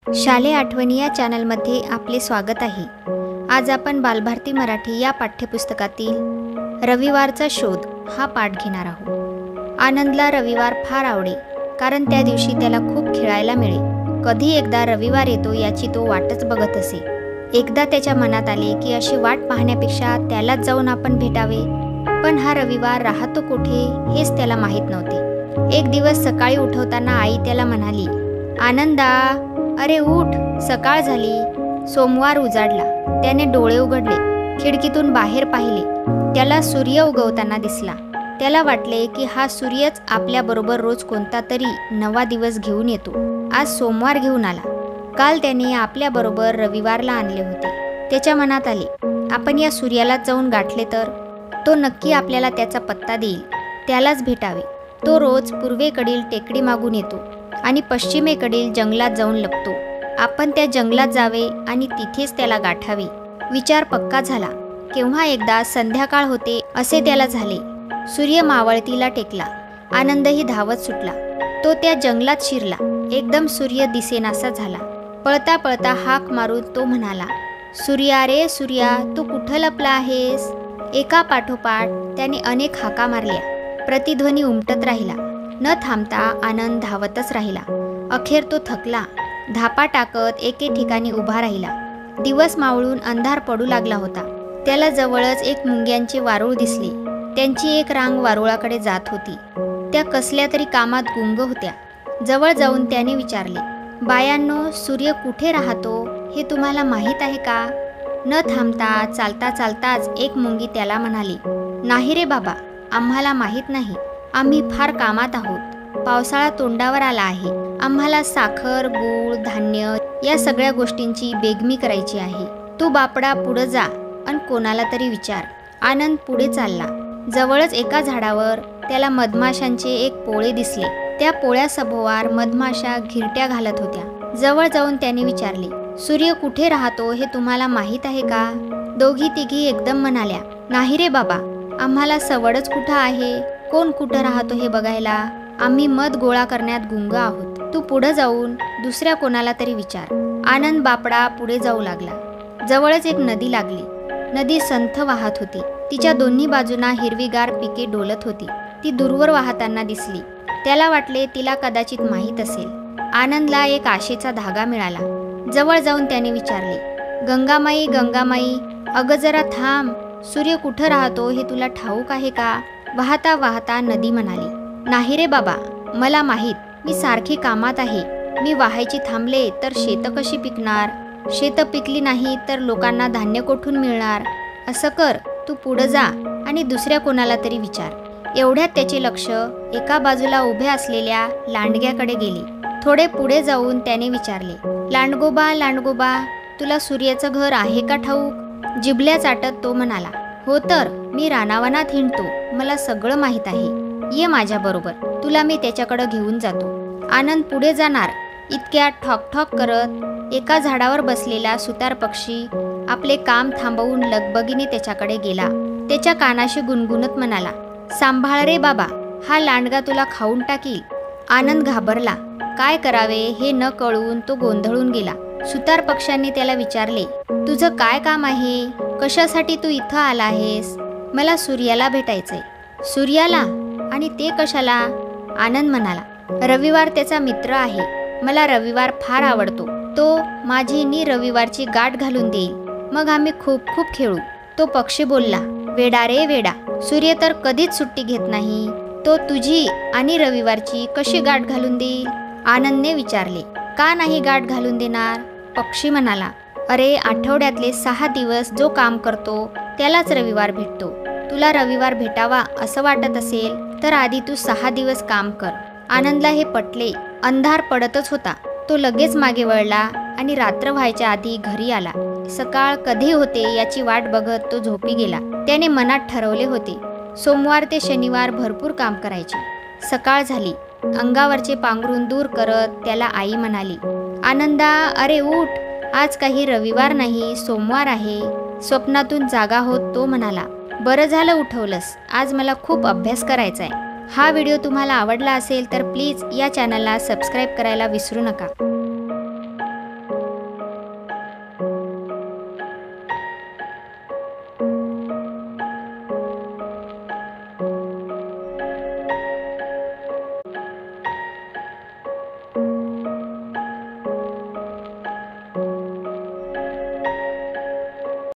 शालेय आठवणी या चॅनलमध्ये आपले स्वागत आहे। आज आपण बालभारती मराठी या पाठ्यपुस्तकातील रविवारचा शोध हा पाठ घेणार आहोत। आनंदला रविवार फार आवडे, कारण त्या दिवशी त्याला खूप खेळायला मिळे। कधी एकदा रविवार येतो याची तो वाटच बघत असे। एकदा त्याच्या मनात आले की अशी वाट पाहण्यापेक्षा त्यालाच जाऊन आपण भेटावे, पण हा रविवार राहतो कुठे हेच त्याला माहीत नव्हते। एक दिवस सकाळी उठवताना आई त्याला म्हणाली, आनंदा, अरे उठ, सकाळ झाली। सोमवार उजाडला। त्याने डोळे उघडले, खिडकीतून बाहेर पाहिले। त्याला सूर्य उगवताना दिसला। त्याला वाटले की हा सूर्यच आपल्याबरोबर रोज कोणता तरी नवा दिवस घेऊन येतो। आज सोमवार घेऊन आला। काल त्याने आपल्याबरोबर रविवारला आणले होते। त्याच्या मनात आले, आपण या सूर्याला जाऊन गाठले तर तो नक्की आपल्याला त्याचा पत्ता देईल, त्यालाच भेटावे। तो रोज पूर्वेकडील टेकडी मागून येतो आणि पश्चिमेकडील जंगलात जाऊन लपतो। आपण त्या जंगलात जावे आणि तिथेच त्याला गाठावे। विचार पक्का झाला। केव्हा एकदा संध्याकाळ होते असे त्याला झाले। सूर्य मावळतीला टेकला। आनंदही धावत सुटला। तो त्या जंगलात शिरला। एकदम सूर्य दिसेनासा झाला। पळता पळता हाक मारून तो म्हणाला, सूर्या रे सूर्या, तू कुठं लपला आहेस? एका पाठोपाठ त्याने अनेक हाका मारल्या। प्रतिध्वनी उमटत राहिला। न थांबता आनंद धावतच राहिला। अखेर तो थकला। धापा टाकत एके ठिकाणी उभा राहिला। दिवस मावळून अंधार पडू लागला होता। त्याला जवळच एक मुंग्यांचे वारूळ दिसले। त्यांची एक रांग वारुळाकडे जात होती। त्या कसल्या तरी कामात गुंग होत्या। जवळ जाऊन त्याने विचारले, बायांनो, सूर्य कुठे राहतो हे तुम्हाला माहीत आहे का? न थांबता चालता चालताच एक मुंगी त्याला म्हणाली, नाही रे बाबा, आम्हाला माहीत नाही। आम्ही फार कामात आहोत। पावसाळा तोंडावर आला आहे। आम्हाला साखर, गूळ, धान्य या सगळ्या गोष्टींची बेगमी करायची आहे। तू बापडा पुढे जा आणि कोणाला तरी विचार। आनंद पुढे चालला। जवळच एका झाडावर त्याला मधमाशांचे एक पोळे दिसले। त्या पोळ्यासभोवार मधमाशा घिरट्या घालत होत्या। जवळ जाऊन त्याने विचारले, सूर्य कुठे राहतो हे तुम्हाला माहीत आहे का? दोघी तिघी एकदम म्हणाल्या, नाही रे बाबा, आम्हाला सवडच कुठं आहे कोण कुठं राहतो हे बघायला। आम्ही मध गोळा करण्यात गुंग आहोत। तू पुढे जाऊन दुसऱ्या कोणाला तरी विचार। आनंद बापडा पुढे जाऊ लागला। जवळच एक नदी लागली। नदी संथ वाहत होती। तिच्या दोन्ही बाजूंना हिरवीगार पिके डोलत होती। ती दूरवर वाहताना दिसली। त्याला वाटले तिला कदाचित माहीत असेल। आनंदला एक आशेचा धागा मिळाला। जवळ जाऊन त्याने विचारले, गंगामाई, गंगामाई, अगं जरा थांब। सूर्य कुठं राहतो हे तुला ठाऊक आहे का? वाहता वाहता नदी म्हणाली, नाही रे बाबा, मला माहीत। मी सारखी कामात आहे। मी वाहायची थांबले तर शेतं कशी पिकणार? शेतं पिकली नाही तर लोकांना धान्य कोठून मिळणार? असं कर, तू पुढे जा आणि दुसऱ्या कोणाला तरी विचार। एवढ्यात त्याचे लक्ष एका बाजूला उभे असलेल्या लांडग्याकडे गेले। थोडे पुढे जाऊन त्याने विचारले, लांडगोबा, लांडगोबा, तुला सूर्याचं घर आहे का ठाऊक? जिभल्या चाटत तो म्हणाला, हो तर, मी रानावनात हिंडतो। मला सगळं माहीत आहे। ये माझ्या बरोबर, तुला मी त्याच्याकडे घेऊन जातो। आनंद पुढे जाणार इतक्या ठॉक ठॉक करत एका झाडावर बसलेला सुतार पक्षी आपले काम थांबवून लगबगीने त्याच्याकडे गेला। त्याच्या कानाशी गुणगुणत म्हणाला, सांभाळ रे बाबा, हा लांडगा तुला खाऊन टाकील। आनंद घाबरला। काय करावे हे न कळून तो गोंधळून गेला। सुतार पक्ष्यांनी त्याला विचारले, तुझं काय काम आहे? कशासाठी तू इथं आला आहेस? मला सूर्याला भेटायचंय। सूर्याला? आणि ते कशाला? आनंद म्हणाला, रविवार त्याचा मित्र आहे। मला रविवार फार आवडतो। तो माझी रविवारची गाठ घालून देईल। मग आम्ही खूप खूप खेळू। तो पक्षी बोलला, वेडा रे वेडा, सूर्य तर कधीच सुट्टी घेत नाही। तो तुझी आणि रविवारची कशी गाठ घालून देईल? आनंदने विचारले, का नाही गाठ घालून देणार? पक्षी म्हणाला, अरे, आठवड्यातले 6 दिवस जो काम करतो त्यालाच रविवार भेटतो। तुला रविवार भेटावा असं वाटत असेल तर आधी तू 6 दिवस काम कर। आनंदला हे पटले। अंधार पडतच होता। तो लगेच मागे वळला आणि रात्र व्हायच्या आधी घरी आला। सकाळ कधी होते याची वाट बघत तो झोपी गेला। त्याने मनात ठरवले होते, सोमवार ते शनिवार भरपूर काम करायचे। सकाळ झाली। अंगावरचे पांघरून दूर करत त्याला आई म्हणाली, आनंदा, अरे उठ, आज काही रविवार नाही, सोमवार आहे। स्वप्नातून जागा होत तो म्हणाला, बरं झालं उठवलंस, आज मला खूप अभ्यास करायचा आहे। हा व्हिडिओ तुम्हाला आवडला असेल तर प्लीज या चॅनलला सबस्क्राईब करायला विसरू नका।